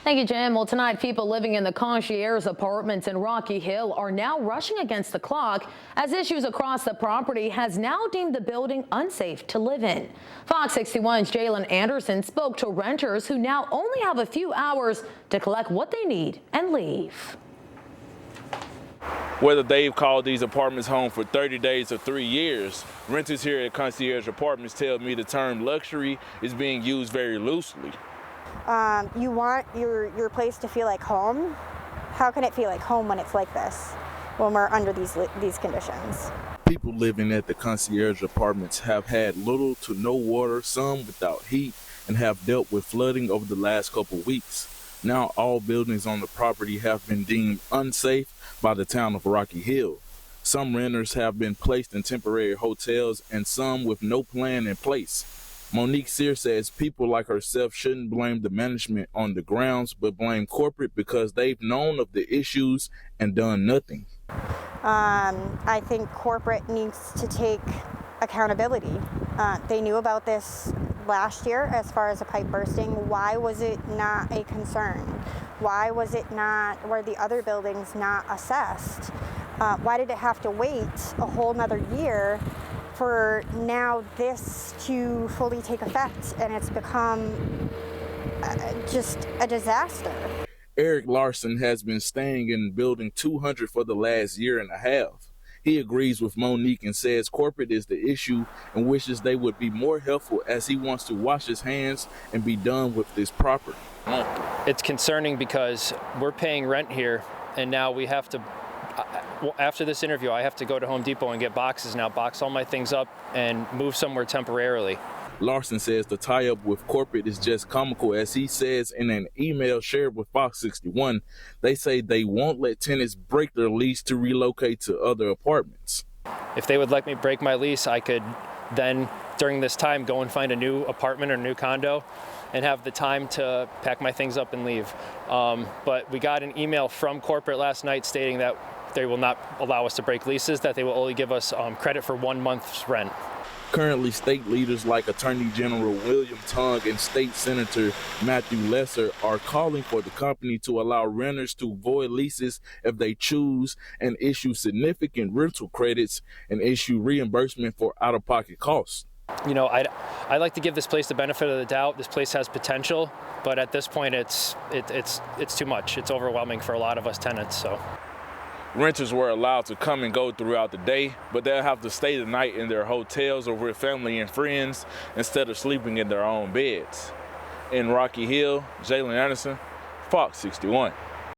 Thank you, Jim. Well, tonight, people living in the Concierge Apartments in Rocky Hill are now rushing against the clock as issues across the property has now deemed the building unsafe to live in. Fox 61's Jalen Anderson spoke to renters who now only have a few hours to collect what they need and leave. Whether they've called these apartments home for 30 days or 3 years, renters here at Concierge Apartments tell me the term luxury is being used very loosely. You want your place to feel like home. How can it feel like home when it's like this, when we're under these conditions? People living at the Concierge Apartments have had little to no water, some without heat, and have dealt with flooding over the last couple weeks. Now all buildings on the property have been deemed unsafe by the town of Rocky Hill. Some renters have been placed in temporary hotels and some with no plan in place. Monique Sear says people like herself shouldn't blame the management on the grounds, but blame corporate because they've known of the issues and done nothing. I think corporate needs to take accountability. They knew about this last year as far as the pipe bursting. Why was it not a concern? Why was it not, were the other buildings not assessed? Why did it have to wait a whole nother year for now this to fully take effect, and it's become just a disaster? Eric Larson has been staying in building 200 for the last year and a half. He agrees with Monique and says corporate is the issue and wishes they would be more helpful as he wants to wash his hands and be done with this property. It's concerning because we're paying rent here, and now we have to, after this interview, I have to go to Home Depot and get boxes now, box all my things up and move somewhere temporarily. Larson says the tie-up with corporate is just comical. As he says in an email shared with Fox 61, they say they won't let tenants break their lease to relocate to other apartments. If they would let me break my lease, I could then, during this time, go and find a new apartment or a new condo and have the time to pack my things up and leave. But we got an email from corporate last night stating that they will not allow us to break leases, that they will only give us credit for 1 month's rent. Currently, state leaders like Attorney General William Tong and State Senator Matthew Lesser are calling for the company to allow renters to void leases if they choose and issue significant rental credits and issue reimbursement for out-of-pocket costs. You know, I like to give this place the benefit of the doubt. This place has potential, but at this point, it's too much. It's overwhelming for a lot of us tenants. So. Renters were allowed to come and go throughout the day, but they'll have to stay the night in their hotels or with family and friends instead of sleeping in their own beds. In Rocky Hill, Jalen Anderson, Fox 61.